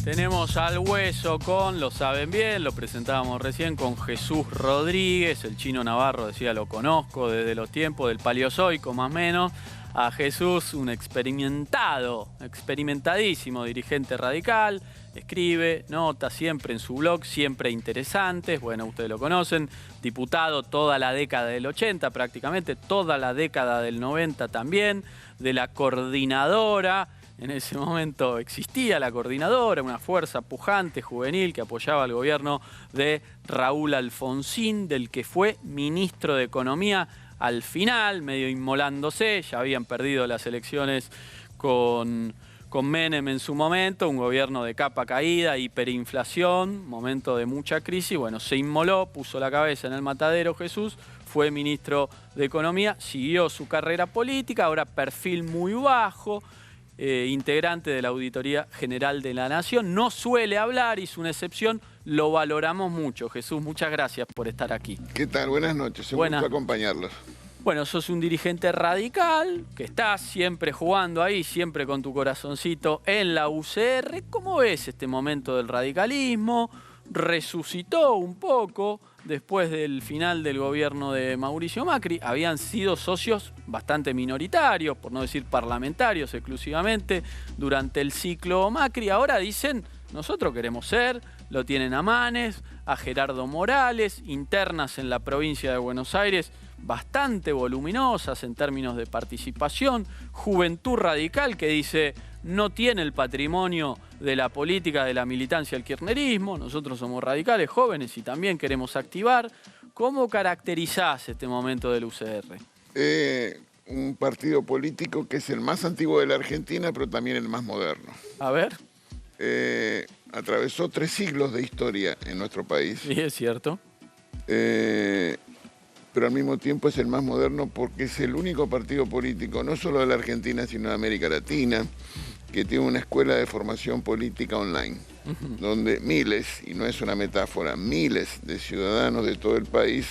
Tenemos al hueso con, lo saben bien, lo presentábamos recién, con Jesús Rodríguez. El chino Navarro decía, lo conozco desde los tiempos del Paleozoico más o menos. A Jesús, un experimentadísimo dirigente radical. Escribe, nota siempre en su blog, siempre interesantes. Bueno, ustedes lo conocen. Diputado toda la década del 80, prácticamente toda la década del 90 también. De la coordinadora. En ese momento existía la coordinadora, una fuerza pujante, juvenil, que apoyaba al gobierno de Raúl Alfonsín, del que fue ministro de Economía al final, medio inmolándose. Ya habían perdido las elecciones con Menem en su momento, un gobierno de capa caída, hiperinflación, momento de mucha crisis. Bueno, se inmoló, puso la cabeza en el matadero Jesús, fue ministro de Economía, siguió su carrera política, ahora perfil muy bajo. Integrante de la Auditoría General de la Nación. No suele hablar, hizo una excepción, lo valoramos mucho. Jesús, muchas gracias por estar aquí. ¿Qué tal? Buenas noches, un gusto acompañarlos. Bueno, sos un dirigente radical, que estás siempre jugando ahí, siempre con tu corazoncito en la UCR. ¿Cómo ves este momento del radicalismo? Resucitó un poco después del final del gobierno de Mauricio Macri. Habían sido socios bastante minoritarios, por no decir parlamentarios exclusivamente, durante el ciclo Macri. Ahora dicen, nosotros queremos ser, lo tienen a Manes, a Gerardo Morales, internas en la provincia de Buenos Aires bastante voluminosas en términos de participación, juventud radical que dice no tiene el patrimonio de la política de la militancia del kirchnerismo, nosotros somos radicales, jóvenes y también queremos activar. ¿Cómo caracterizás este momento del UCR? Un partido político que es el más antiguo de la Argentina, pero también el más moderno. A ver. Atravesó 3 siglos de historia en nuestro país. Sí, es cierto. Pero al mismo tiempo es el más moderno porque es el único partido político, no solo de la Argentina, sino de América Latina, que tiene una escuela de formación política online, donde miles, y no es una metáfora, miles de ciudadanos de todo el país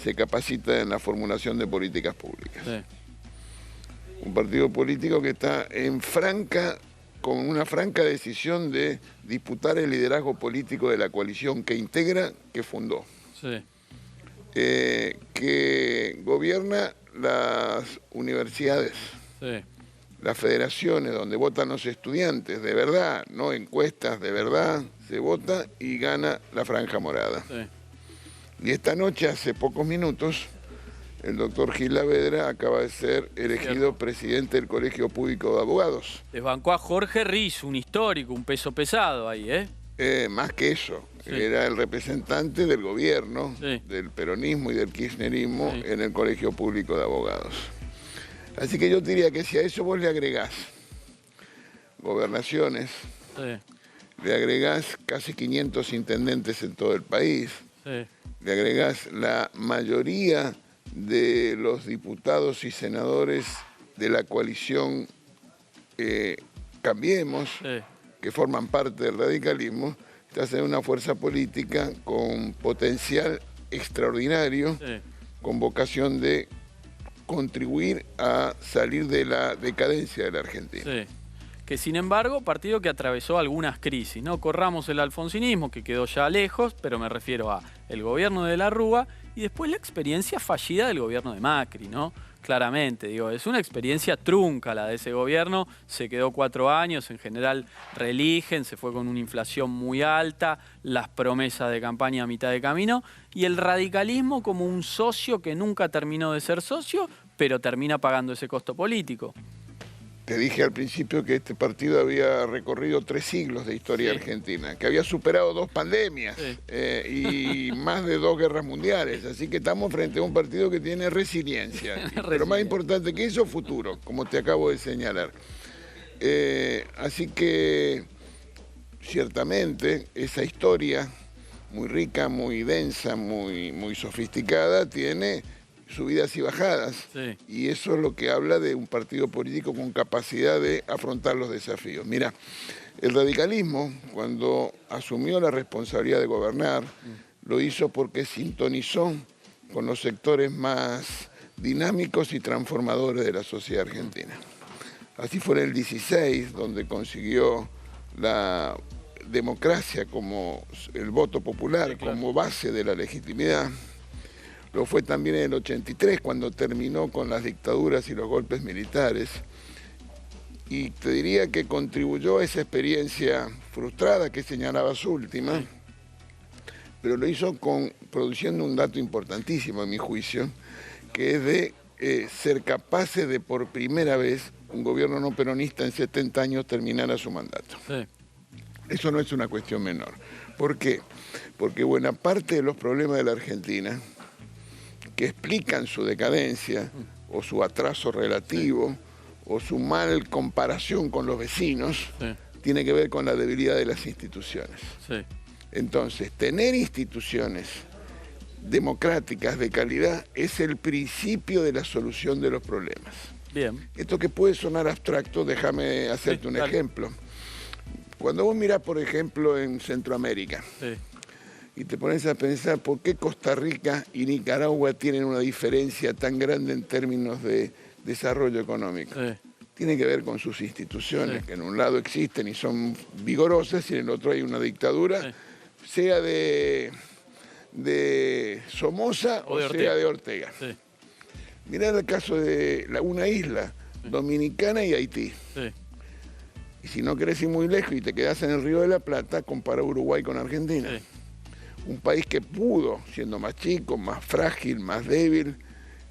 se capacitan en la formulación de políticas públicas. Sí. Un partido político que está con una franca decisión de disputar el liderazgo político de la coalición que integra, que fundó. Sí. Que gobierna las universidades, sí, las federaciones donde votan los estudiantes, de verdad, no encuestas, de verdad, se vota y gana la franja morada. Sí. Y esta noche, hace pocos minutos, el doctor Gil Lavedra acaba de ser elegido presidente del Colegio Público de Abogados. Desbancó a Jorge Riz, un histórico, un peso pesado ahí, ¿eh? Más que eso. Sí. Era el representante del gobierno, sí, del peronismo y del kirchnerismo, sí, en el Colegio Público de Abogados. Así que yo diría que si a eso vos le agregás gobernaciones, sí, le agregás casi 500 intendentes en todo el país, sí, le agregás la mayoría de los diputados y senadores de la coalición Cambiemos, sí, que forman parte del radicalismo, estás en una fuerza política con potencial extraordinario, sí, con vocación de contribuir a salir de la decadencia de la Argentina. Sí. Que sin embargo, partido que atravesó algunas crisis, ¿no? Corramos el alfonsinismo, que quedó ya lejos, pero me refiero a el gobierno de la Rúa y después la experiencia fallida del gobierno de Macri, ¿no? Claramente, digo, es una experiencia trunca la de ese gobierno, se quedó 4 años, en general reeligen, se fue con una inflación muy alta, las promesas de campaña a mitad de camino, y el radicalismo como un socio que nunca terminó de ser socio, pero termina pagando ese costo político. Te dije al principio que este partido había recorrido 3 siglos de historia, sí, argentina, que había superado 2 pandemias, sí, y más de 2 guerras mundiales. Así que estamos frente a un partido que tiene resiliencia. Pero más importante que eso, futuro, como te acabo de señalar. Así que ciertamente esa historia muy rica, muy densa, muy sofisticada, tiene subidas y bajadas, sí, y eso es lo que habla de un partido político con capacidad de afrontar los desafíos. Mira, el radicalismo, cuando asumió la responsabilidad de gobernar, lo hizo porque sintonizó con los sectores más dinámicos y transformadores de la sociedad argentina. Así fue en el 16, donde consiguió democracia como el voto popular, como base de la legitimidad. Lo fue también en el 83, cuando terminó con las dictaduras y los golpes militares. Y te diría que contribuyó a esa experiencia frustrada que señalabas última, pero lo hizo produciendo un dato importantísimo, en mi juicio, que es de ser capaces de, por primera vez, un gobierno no peronista en 70 años terminara su mandato. Sí. Eso no es una cuestión menor. ¿Por qué? Porque buena parte de los problemas de la Argentina, que explican su decadencia, o su atraso relativo, o su mal comparación con los vecinos, tiene que ver con la debilidad de las instituciones. Sí. Entonces, tener instituciones democráticas de calidad es el principio de la solución de los problemas. Bien. Esto que puede sonar abstracto, déjame hacerte un ejemplo. Cuando vos mirás, por ejemplo, en Centroamérica, y te pones a pensar por qué Costa Rica y Nicaragua tienen una diferencia tan grande en términos de desarrollo económico. Tiene que ver con sus instituciones, que en un lado existen y son vigorosas, y en el otro hay una dictadura, sea de Somoza o sea de Ortega. Mirá el caso de una isla, Dominicana y Haití. Y si no querés ir muy lejos y te quedás en el Río de la Plata, compara Uruguay con Argentina. Un país que pudo, siendo más chico, más frágil, más débil,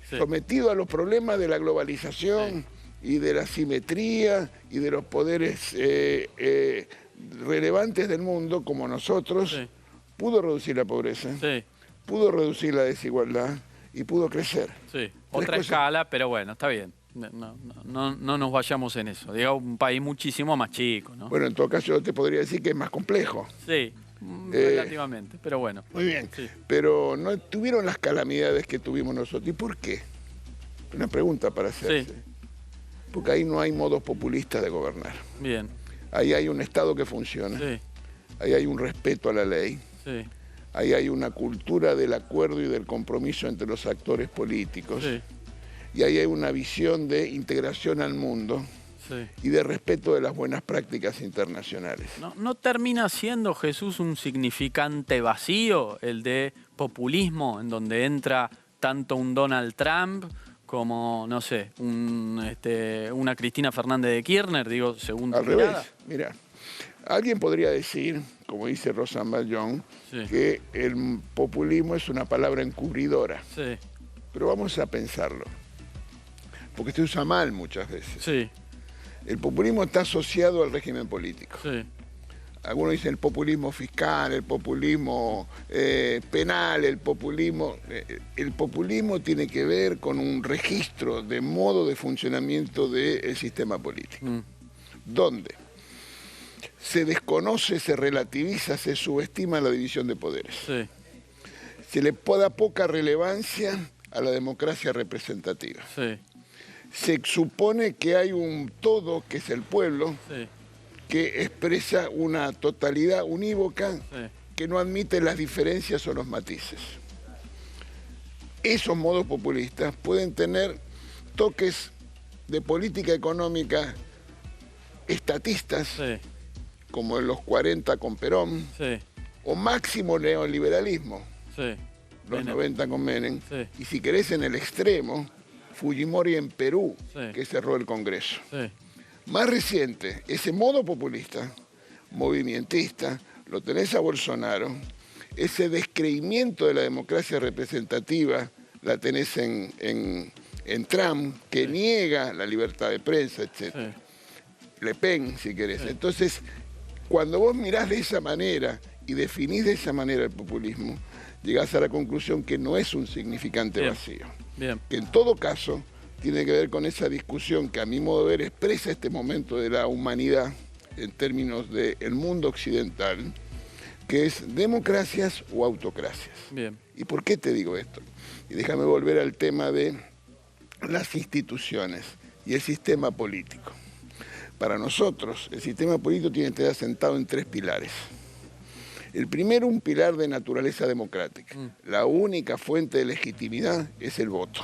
sometido a los problemas de la globalización y de la simetría y de los poderes relevantes del mundo, como nosotros, pudo reducir la pobreza, pudo reducir la desigualdad y pudo crecer. Otra escala, pero bueno, está bien. No nos vayamos en eso. Digamos, un país muchísimo más chico, ¿no? Bueno, en todo caso yo te podría decir que es más complejo. Sí, relativamente, pero bueno. Muy bien, pero no tuvieron las calamidades que tuvimos nosotros. ¿Y por qué? Una pregunta para hacerse. Porque ahí no hay modos populistas de gobernar. Bien. Ahí hay un Estado que funciona. Ahí hay un respeto a la ley. Ahí hay una cultura del acuerdo y del compromiso entre los actores políticos. Y ahí hay una visión de integración al mundo y de respeto de las buenas prácticas internacionales. ¿No termina siendo, Jesús, un significante vacío el de populismo, en donde entra tanto un Donald Trump como, no sé, una Cristina Fernández de Kirchner, digo, según tu mirada? Al revés, mira. Alguien podría decir, como dice Rosan Ballón, que el populismo es una palabra encubridora. Pero vamos a pensarlo, porque se usa mal muchas veces. El populismo está asociado al régimen político. Algunos dicen el populismo fiscal, el populismo penal, el populismo tiene que ver con un registro de modo de funcionamiento del sistema político. ¿Dónde? Se desconoce, se relativiza, se subestima la división de poderes. Se le da poca relevancia a la democracia representativa. Se supone que hay un todo, que es el pueblo, que expresa una totalidad unívoca que no admite las diferencias o los matices. Esos modos populistas pueden tener toques de política económica estatistas, como en los 40 con Perón, o máximo neoliberalismo, los 90 con Menem, y si querés en el extremo, Fujimori en Perú, que cerró el Congreso. Más reciente, ese modo populista, movimentista, lo tenés a Bolsonaro, ese descreimiento de la democracia representativa la tenés en Trump, que niega la libertad de prensa, etc. Le Pen, si querés. Entonces, cuando vos mirás de esa manera y definís de esa manera el populismo, llegás a la conclusión que no es un significante vacío. Que en todo caso tiene que ver con esa discusión que a mi modo de ver expresa este momento de la humanidad en términos del mundo occidental, que es democracias o autocracias. ¿Y por qué te digo esto? Y déjame volver al tema de las instituciones y el sistema político. Para nosotros, el sistema político tiene que estar asentado en 3 pilares. El primero, un pilar de naturaleza democrática. La única fuente de legitimidad es el voto,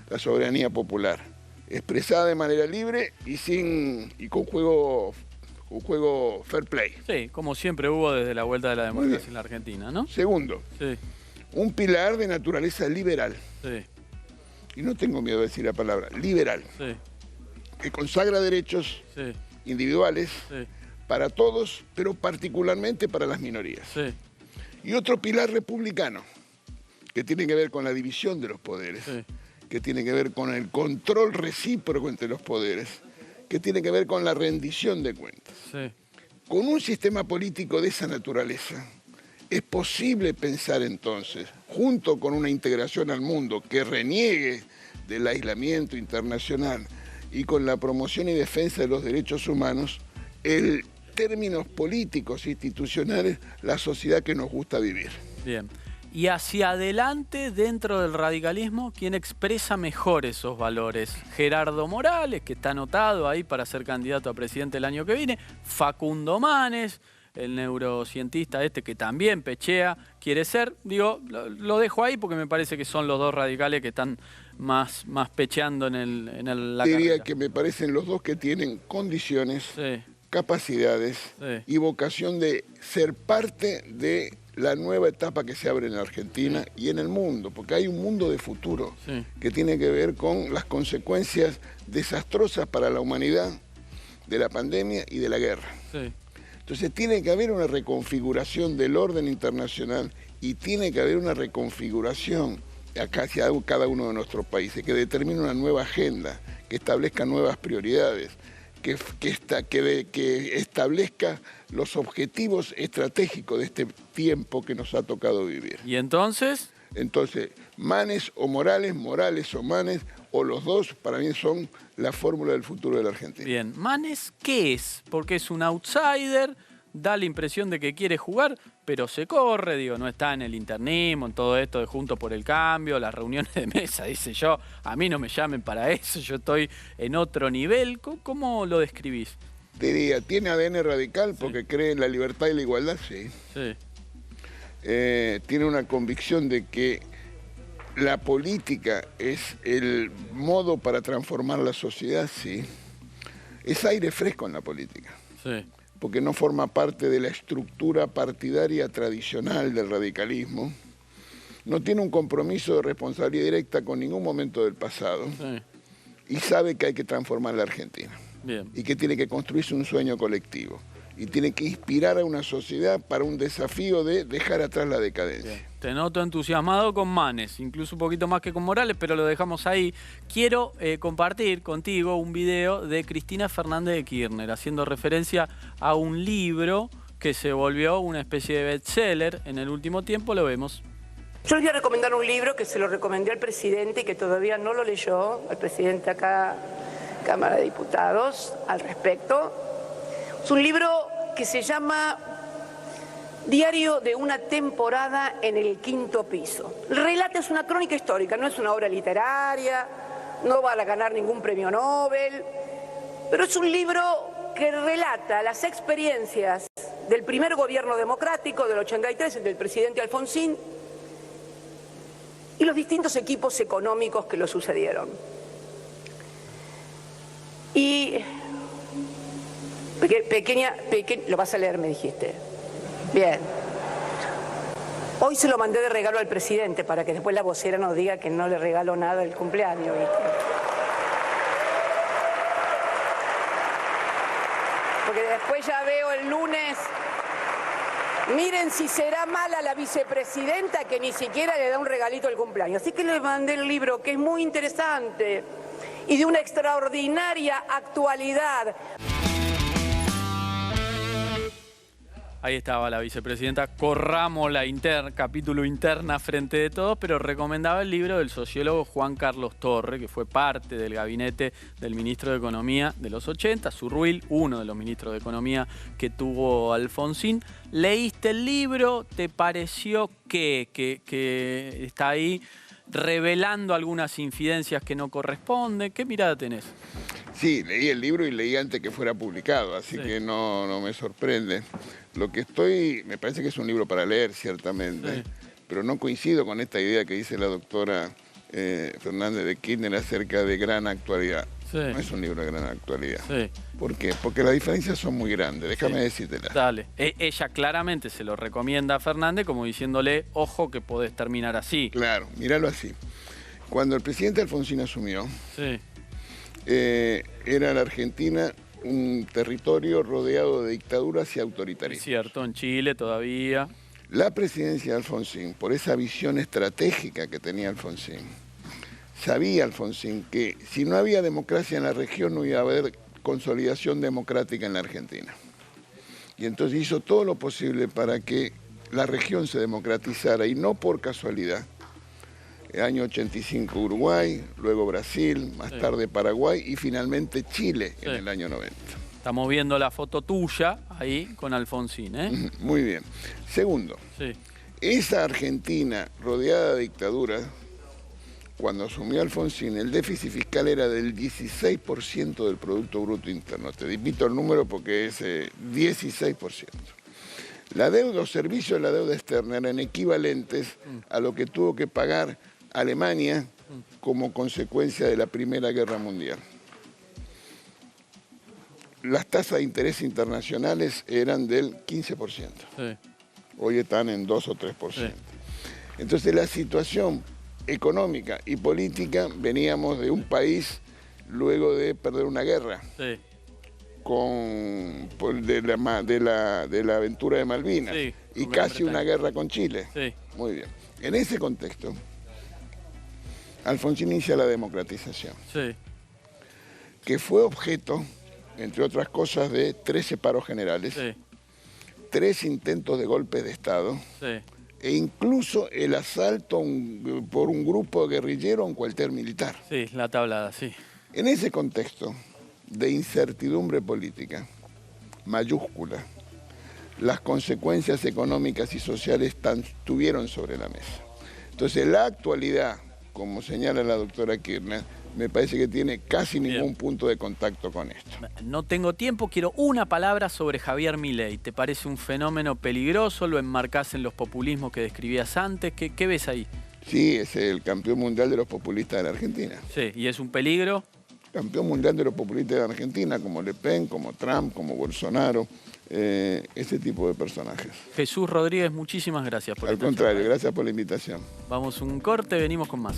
la soberanía popular, expresada de manera libre y con un juego fair play. Sí, como siempre hubo desde la vuelta de la democracia en la Argentina, ¿no? Segundo, Sí. un pilar de naturaleza liberal. Sí. Y no tengo miedo de decir la palabra, liberal. Sí. Que consagra derechos Sí. individuales Sí. para todos, pero particularmente para las minorías. Sí. Y otro pilar republicano, que tiene que ver con la división de los poderes, Sí. que tiene que ver con el control recíproco entre los poderes, que tiene que ver con la rendición de cuentas. Sí. Con un sistema político de esa naturaleza, es posible pensar entonces, junto con una integración al mundo que reniegue del aislamiento internacional y con la promoción y defensa de los derechos humanos, en términos políticos e institucionales, la sociedad que nos gusta vivir. Bien. Y hacia adelante, dentro del radicalismo, ¿quién expresa mejor esos valores? Gerardo Morales, que está anotado ahí para ser candidato a presidente el año que viene. Facundo Manes, el neurocientista este que también pechea, quiere ser. Digo, lo dejo ahí porque me parece que son los dos radicales que están más pecheando la Diría carrera. que me parecen los dos que tienen condiciones, Sí. capacidades Sí. y vocación de ser parte de la nueva etapa que se abre en Argentina y en el mundo, porque hay un mundo de futuro Sí. que tiene que ver con las consecuencias desastrosas para la humanidad de la pandemia y de la guerra. Sí. Entonces tiene que haber una reconfiguración del orden internacional y tiene que haber una reconfiguración acá hacia cada uno de nuestros países, que determine una nueva agenda, que establezca nuevas prioridades, que establezca los objetivos estratégicos de este tiempo que nos ha tocado vivir. ¿Y entonces? Entonces, Manes o Morales, Morales o Manes, o los dos, para mí son la fórmula del futuro de la Argentina. Bien. ¿Manes qué es? Porque es un outsider, da la impresión de que quiere jugar, pero se corre, digo, no está en el internismo, en todo esto de Juntos por el Cambio, las reuniones de mesa, dice yo, a mí no me llamen para eso, yo estoy en otro nivel. ¿Cómo lo describís? Te diría, ¿tiene ADN radical porque cree en la libertad y la igualdad? Sí. Sí. Tiene una convicción de que la política es el modo para transformar la sociedad, sí. Es aire fresco en la política. Sí. Porque no forma parte de la estructura partidaria tradicional del radicalismo, no tiene un compromiso de responsabilidad directa con ningún momento del pasado Sí. y sabe que hay que transformar la Argentina Bien. y que tiene que construirse un sueño colectivo y tiene que inspirar a una sociedad para un desafío de dejar atrás la decadencia. Bien. Te noto entusiasmado con Manes, incluso un poquito más que con Morales, pero lo dejamos ahí. Quiero compartir contigo un video de Cristina Fernández de Kirchner, haciendo referencia a un libro que se volvió una especie de bestseller en el último tiempo. Lo vemos. Yo les voy a recomendar un libro que se lo recomendé al presidente y que todavía no lo leyó, al presidente acá, Cámara de Diputados, al respecto. Es un libro que se llama Diario de una temporada en el quinto piso. El relato es una crónica histórica, no es una obra literaria, no va a ganar ningún premio Nobel, pero es un libro que relata las experiencias del primer gobierno democrático, del 83, del presidente Alfonsín, y los distintos equipos económicos que lo sucedieron. Y lo vas a leer, me dijiste. Bien. Hoy se lo mandé de regalo al presidente para que después la vocera nos diga que no le regaló nada el cumpleaños, ¿viste? Porque después ya veo el lunes. Miren si será mala la vicepresidenta que ni siquiera le da un regalito al cumpleaños. Así que le mandé el libro, que es muy interesante y de una extraordinaria actualidad. Ahí estaba la vicepresidenta, corramos la capítulo interna frente de todos, pero recomendaba el libro del sociólogo Juan Carlos Torre, que fue parte del gabinete del ministro de Economía de los 80, Zurruil, uno de los ministros de Economía que tuvo Alfonsín. ¿Leíste el libro? ¿Te pareció que está ahí revelando algunas infidencias que no corresponden? ¿Qué mirada tenés? Sí, leí el libro y leí antes que fuera publicado, así Sí. que no me sorprende. Lo que me parece que es un libro para leer, ciertamente, Sí. pero no coincido con esta idea que dice la doctora Fernández de Kirchner acerca de gran actualidad. Sí. No es un libro de gran actualidad. Sí. ¿Por qué? Porque las diferencias son muy grandes, déjame decírtela. Dale. Ella claramente se lo recomienda a Fernández como diciéndole, ojo que podés terminar así. Claro, míralo así. Cuando el presidente Alfonsín asumió, Sí. era la Argentina un territorio rodeado de dictaduras y Es autoritarismo. cierto, en Chile todavía. La presidencia de Alfonsín, por esa visión estratégica que tenía Alfonsín, sabía Alfonsín que si no había democracia en la región no iba a haber consolidación democrática en la Argentina. Y entonces hizo todo lo posible para que la región se democratizara, y no por casualidad. El año 85 Uruguay, luego Brasil, más tarde Paraguay y finalmente Chile en el año 90. Estamos viendo la foto tuya ahí con Alfonsín, ¿eh? Muy bien. Segundo, Sí. esa Argentina rodeada de dictaduras, cuando asumió Alfonsín, el déficit fiscal era del 16% del Producto Bruto Interno. Te repito el número porque es 16%. La deuda, los servicios de la deuda externa eran equivalentes a lo que tuvo que pagar Alemania como consecuencia de la Primera Guerra Mundial. Las tasas de interés internacionales eran del 15%. Sí. Hoy están en 2 o 3%. Entonces la situación económica y política, veníamos de un país luego de perder una guerra Sí. de la aventura de Malvinas, Sí, y con casi Gran una guerra con Chile. Sí. Muy bien. En ese contexto, Alfonsín inicia la democratización, Sí. que fue objeto, entre otras cosas, de 13 paros generales, Sí. 3 intentos de golpe de Estado, Sí. e incluso el asalto por un grupo guerrillero a un cuartel militar. Sí, la tablada, sí. En ese contexto de incertidumbre política mayúscula, las consecuencias económicas y sociales estuvieron sobre la mesa. Entonces, la actualidad, como señala la doctora Kirchner, me parece que tiene casi ningún punto de contacto con esto. No tengo tiempo, quiero una palabra sobre Javier Milei. ¿Te parece un fenómeno peligroso? ¿Lo enmarcás en los populismos que describías antes? ¿Qué ves ahí? Sí, es el campeón mundial de los populistas de la Argentina. Sí, ¿y es un peligro? Campeón mundial de los populistas de la Argentina, como Le Pen, como Trump, como Bolsonaro, ese tipo de personajes. Jesús Rodríguez, muchísimas gracias por Al esta contrario, charla. gracias por la invitación. Vamos un corte, venimos con más.